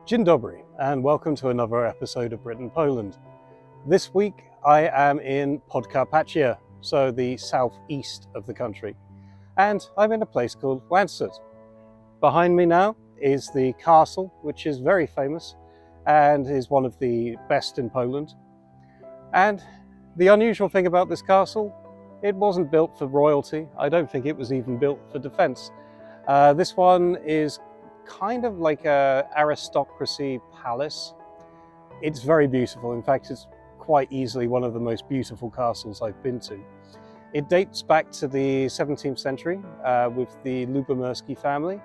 Dzień dobry, and welcome to another episode of Brit and Poland. This week I am in Podkarpacie, so the southeast of the country, and I'm in a place called Łańcut. Behind me now is the castle, which is very famous and is one of the best in Poland. And the unusual thing about this castle, it wasn't built for royalty. I don't think it was even built for defense. This one is kind of like an aristocracy palace. It's very beautiful. In fact, it's quite easily one of the most beautiful castles I've been to. It dates back to the 17th century with the Lubomirski family,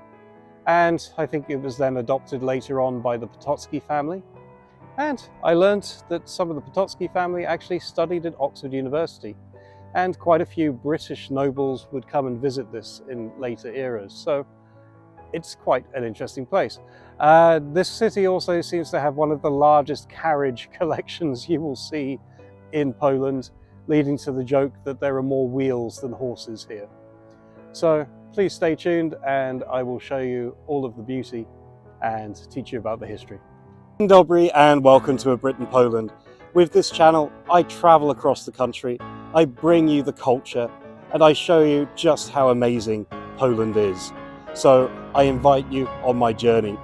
and I think it was then adopted later on by the Potocki family. And I learned that some of the Potocki family actually studied at Oxford University, and quite a few British nobles would come and visit this in later eras. So it's quite an interesting place. This city also seems to have one of the largest carriage collections you will see in Poland, leading to the joke that there are more wheels than horses here. So please stay tuned and I will show you all of the beauty and teach you about the history. Dzień dobry and welcome to A Brit in Poland. With this channel, I travel across the country, I bring you the culture, and I show you just how amazing Poland is. So I invite you on my journey.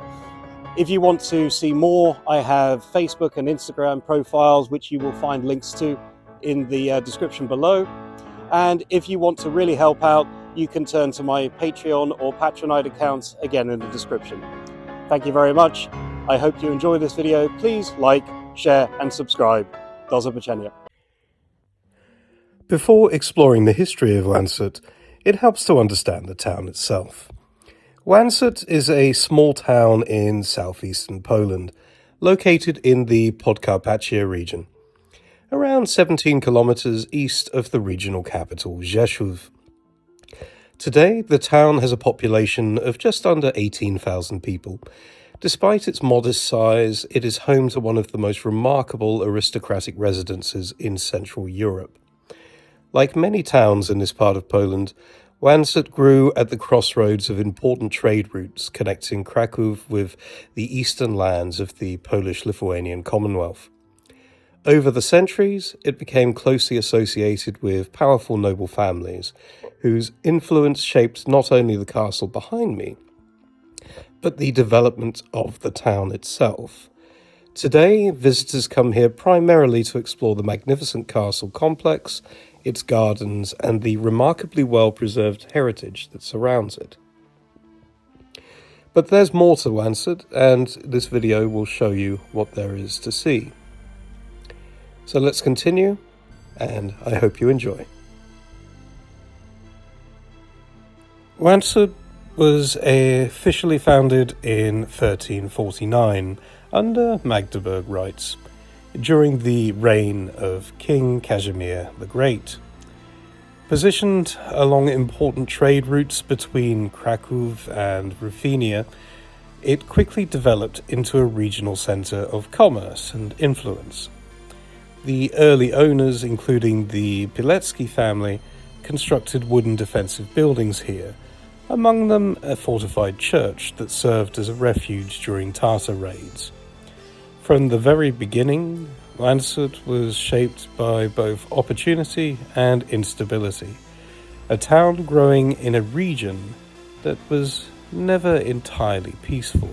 If you want to see more, I have Facebook and Instagram profiles, which you will find links to in the description below. And if you want to really help out, you can turn to my Patreon or Patronite accounts, again in the description. Thank you very much. I hope you enjoy this video. Please like, share and subscribe. Do zobaczenia. Before exploring the history of Lancut, it helps to understand the town itself. Łańcut is a small town in southeastern Poland, located in the Podkarpacie region, around 17 kilometers east of the regional capital Rzeszów. Today, the town has a population of just under 18,000 people. Despite its modest size, it is home to one of the most remarkable aristocratic residences in Central Europe. Like many towns in this part of Poland, Łańcut grew at the crossroads of important trade routes connecting Kraków with the eastern lands of the Polish-Lithuanian Commonwealth. Over the centuries, it became closely associated with powerful noble families, whose influence shaped not only the castle behind me, but the development of the town itself. Today, visitors come here primarily to explore the magnificent castle complex, its gardens, and the remarkably well-preserved heritage that surrounds it. But there's more to Łańcut, and this video will show you what there is to see. So let's continue, and I hope you enjoy. Łańcut was officially founded in 1349 under Magdeburg rights, during the reign of King Casimir the Great. Positioned along important trade routes between Kraków and Ruthenia, it quickly developed into a regional centre of commerce and influence. The early owners, including the Pilecki family, constructed wooden defensive buildings here, among them a fortified church that served as a refuge during Tatar raids. From the very beginning, Lancut was shaped by both opportunity and instability, a town growing in a region that was never entirely peaceful.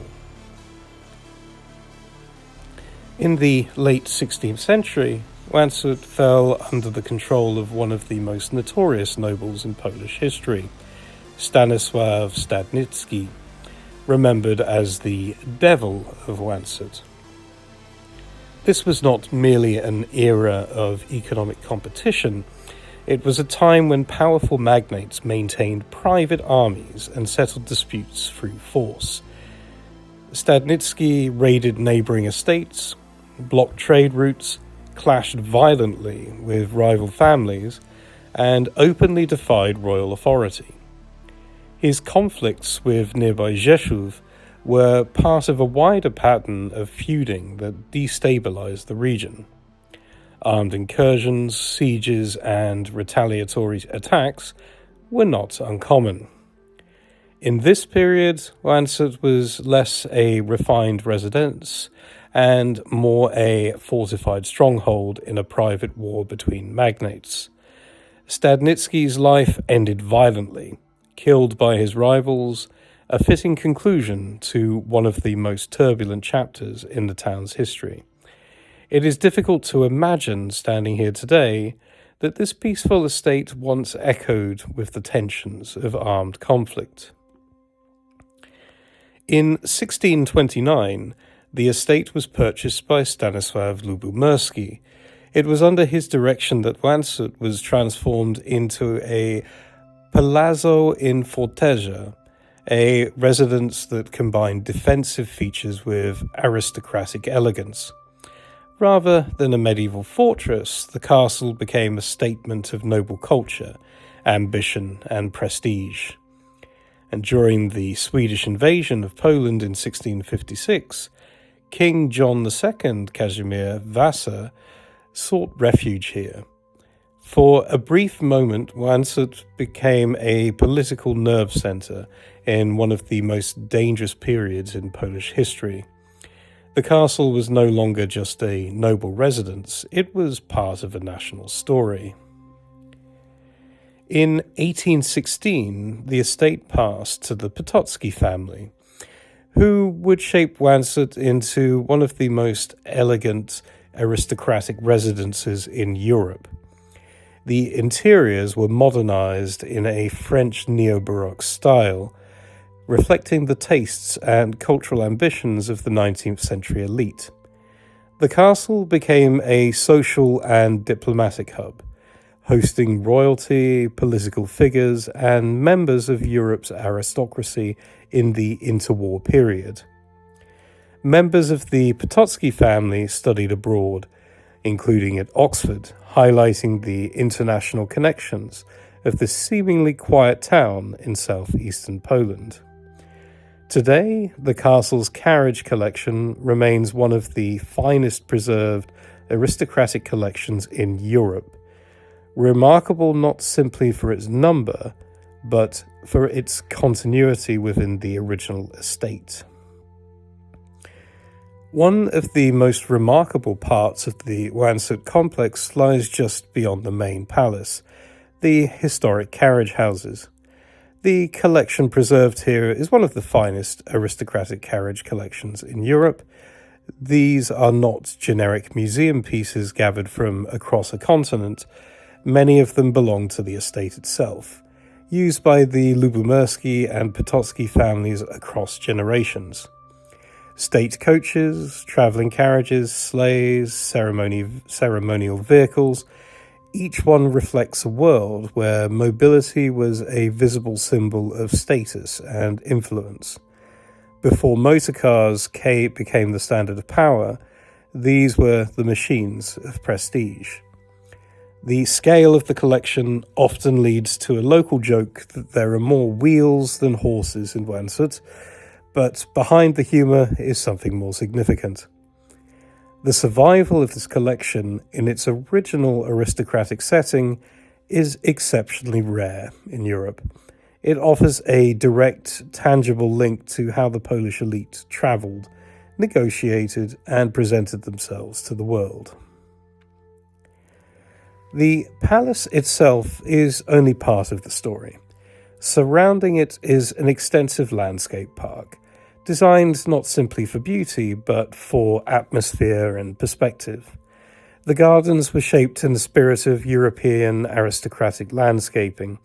In the late 16th century, Lancut fell under the control of one of the most notorious nobles in Polish history, Stanisław Stadnicki, remembered as the Devil of Lancut. This was not merely an era of economic competition, it was a time when powerful magnates maintained private armies and settled disputes through force. Stadnicki raided neighbouring estates, blocked trade routes, clashed violently with rival families, and openly defied royal authority. His conflicts with nearby Rzeszów were part of a wider pattern of feuding that destabilized the region. Armed incursions, sieges, and retaliatory attacks were not uncommon. In this period, Lancut was less a refined residence and more a fortified stronghold in a private war between magnates. Stadnitsky's life ended violently, killed by his rivals, a fitting conclusion to one of the most turbulent chapters in the town's history. It is difficult to imagine, standing here today, that this peaceful estate once echoed with the tensions of armed conflict. In 1629, the estate was purchased by Stanislav Lubomirski. It was under his direction that Lancut was transformed into a palazzo in fortezza, a residence that combined defensive features with aristocratic elegance. Rather than a medieval fortress, the castle became a statement of noble culture, ambition, and prestige. And during the Swedish invasion of Poland in 1656, King John II Casimir Vasa sought refuge here. For a brief moment, Lancut became a political nerve centre in one of the most dangerous periods in Polish history. The castle was no longer just a noble residence, it was part of a national story. In 1816, the estate passed to the Potocki family, who would shape Lancut into one of the most elegant aristocratic residences in Europe. The interiors were modernized in a French neo-Baroque style, reflecting the tastes and cultural ambitions of the 19th century elite. The castle became a social and diplomatic hub, hosting royalty, political figures, and members of Europe's aristocracy in the interwar period. Members of the Potocki family studied abroad, including at Oxford, highlighting the international connections of this seemingly quiet town in southeastern Poland. Today, the castle's carriage collection remains one of the finest preserved aristocratic collections in Europe, remarkable not simply for its number, but for its continuity within the original estate. One of the most remarkable parts of the Lancut complex lies just beyond the main palace, the historic carriage houses. The collection preserved here is one of the finest aristocratic carriage collections in Europe. These are not generic museum pieces gathered from across a continent. Many of them belong to the estate itself, used by the Lubomirski and Potocki families across generations. State coaches, travelling carriages, sleighs, ceremonial vehicles, each one reflects a world where mobility was a visible symbol of status and influence. Before motor cars became the standard of power, these were the machines of prestige. The scale of the collection often leads to a local joke that there are more wheels than horses in Lancut, but behind the humour is something more significant. The survival of this collection in its original aristocratic setting is exceptionally rare in Europe. It offers a direct, tangible link to how the Polish elite travelled, negotiated, and presented themselves to the world. The palace itself is only part of the story. Surrounding it is an extensive landscape park, designed not simply for beauty, but for atmosphere and perspective. The gardens were shaped in the spirit of European aristocratic landscaping,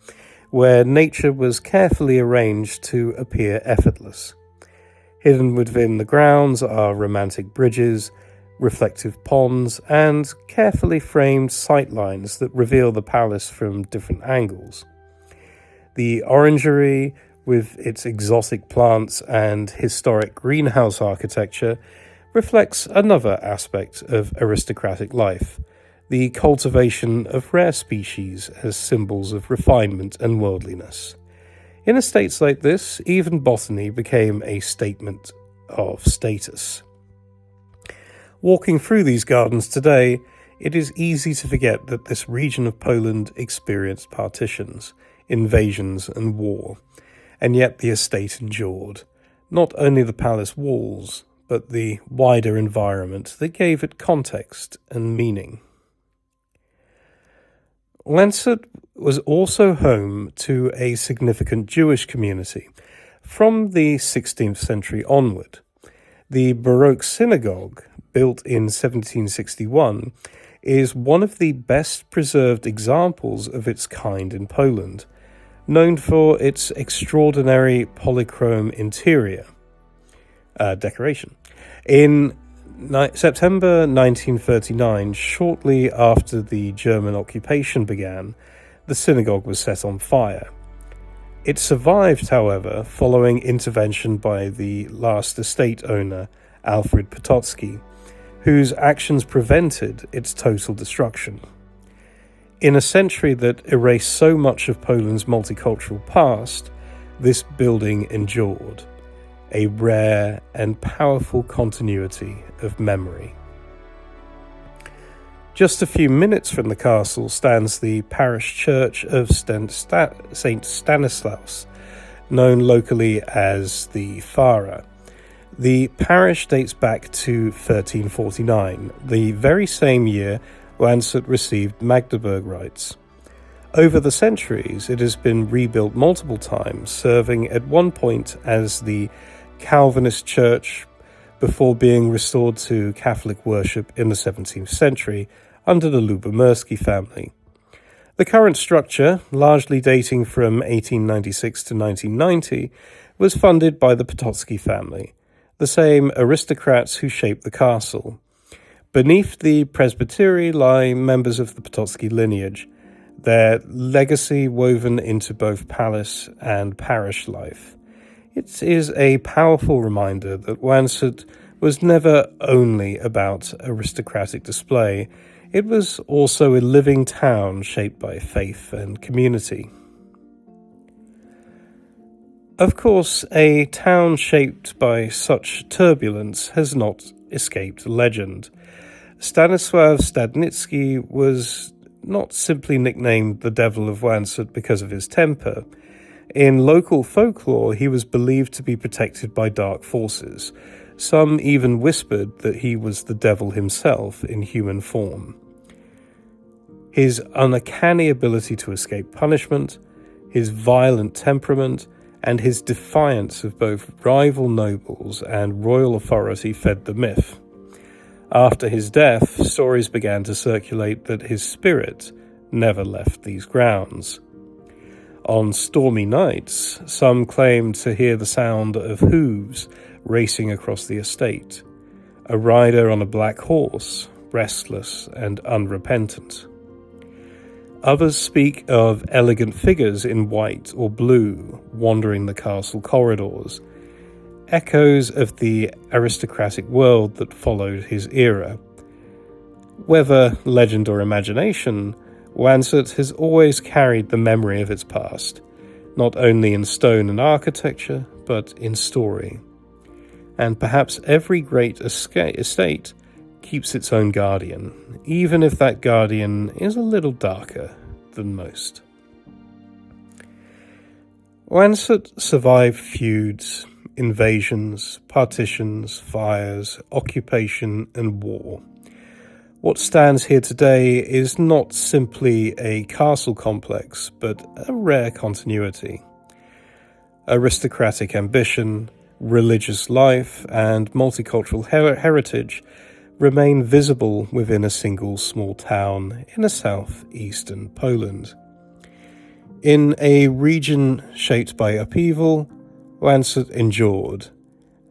where nature was carefully arranged to appear effortless. Hidden within the grounds are romantic bridges, reflective ponds, and carefully framed sightlines that reveal the palace from different angles. The orangery, with its exotic plants and historic greenhouse architecture, reflects another aspect of aristocratic life, the cultivation of rare species as symbols of refinement and worldliness. In estates like this, even botany became a statement of status. Walking through these gardens today, it is easy to forget that this region of Poland experienced partitions, invasions, and war, and yet the estate endured, not only the palace walls, but the wider environment that gave it context and meaning. Lancut was also home to a significant Jewish community from the 16th century onward. The Baroque synagogue, built in 1761, is one of the best preserved examples of its kind in Poland, known for its extraordinary polychrome interior decoration. In September 1939, shortly after the German occupation began, the synagogue was set on fire. It survived, however, following intervention by the last estate owner, Alfred Potocki, whose actions prevented its total destruction. In a century that erased so much of Poland's multicultural past, this building endured, a rare and powerful continuity of memory. Just a few minutes from the castle stands the parish church of St. Stanislaus, known locally as the Fara. The parish dates back to 1349, the very same year Lancut received Magdeburg rights. Over the centuries, it has been rebuilt multiple times, serving at one point as the Calvinist church before being restored to Catholic worship in the 17th century under the Lubomirski family. The current structure, largely dating from 1896 to 1990, was funded by the Potocki family, the same aristocrats who shaped the castle. Beneath the presbytery lie members of the Potocki lineage, their legacy woven into both palace and parish life. It is a powerful reminder that Lancut was never only about aristocratic display, it was also a living town shaped by faith and community. Of course, a town shaped by such turbulence has not escaped legend. Stanisław Stadnicki was not simply nicknamed the Devil of Lancut because of his temper. In local folklore, he was believed to be protected by dark forces. Some even whispered that he was the devil himself in human form. His uncanny ability to escape punishment, his violent temperament, and his defiance of both rival nobles and royal authority fed the myth. After his death, stories began to circulate that his spirit never left these grounds. On stormy nights, some claimed to hear the sound of hooves racing across the estate, a rider on a black horse, restless and unrepentant. Others speak of elegant figures in white or blue wandering the castle corridors, echoes of the aristocratic world that followed his era. Whether legend or imagination, Lancut has always carried the memory of its past, not only in stone and architecture, but in story. And perhaps every great estate keeps its own guardian, even if that guardian is a little darker than most. Lancut survived feuds, invasions, partitions, fires, occupation, and war. What stands here today is not simply a castle complex, but a rare continuity. Aristocratic ambition, religious life, and multicultural heritage remain visible within a single small town in a southeastern Poland. In a region shaped by upheaval, Lancut endured,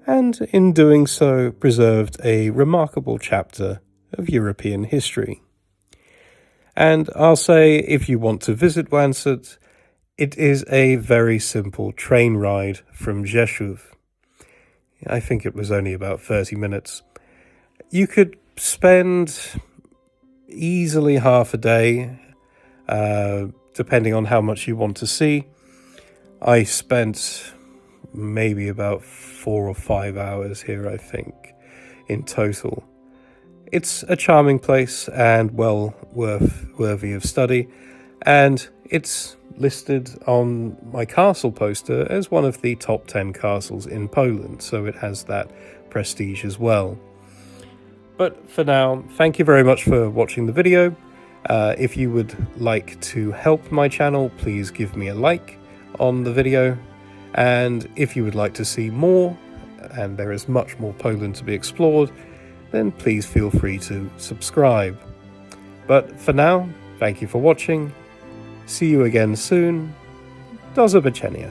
and in doing so preserved a remarkable chapter of European history. And I'll say, if you want to visit Lancut, it is a very simple train ride from Rzeszów. I think it was only about 30 minutes. You could spend easily half a day, depending on how much you want to see. I spent maybe about 4 or 5 hours here, I think, in total. It's a charming place and well worthy of study, and it's listed on my castle poster as one of the top 10 castles in Poland, so it has that prestige as well. But for now, thank you very much for watching the video. If you would like to help my channel, please give me a like on the video. And if you would like to see more, and there is much more Poland to be explored, then please feel free to subscribe. But for now, thank you for watching. See you again soon. Do zobaczenia.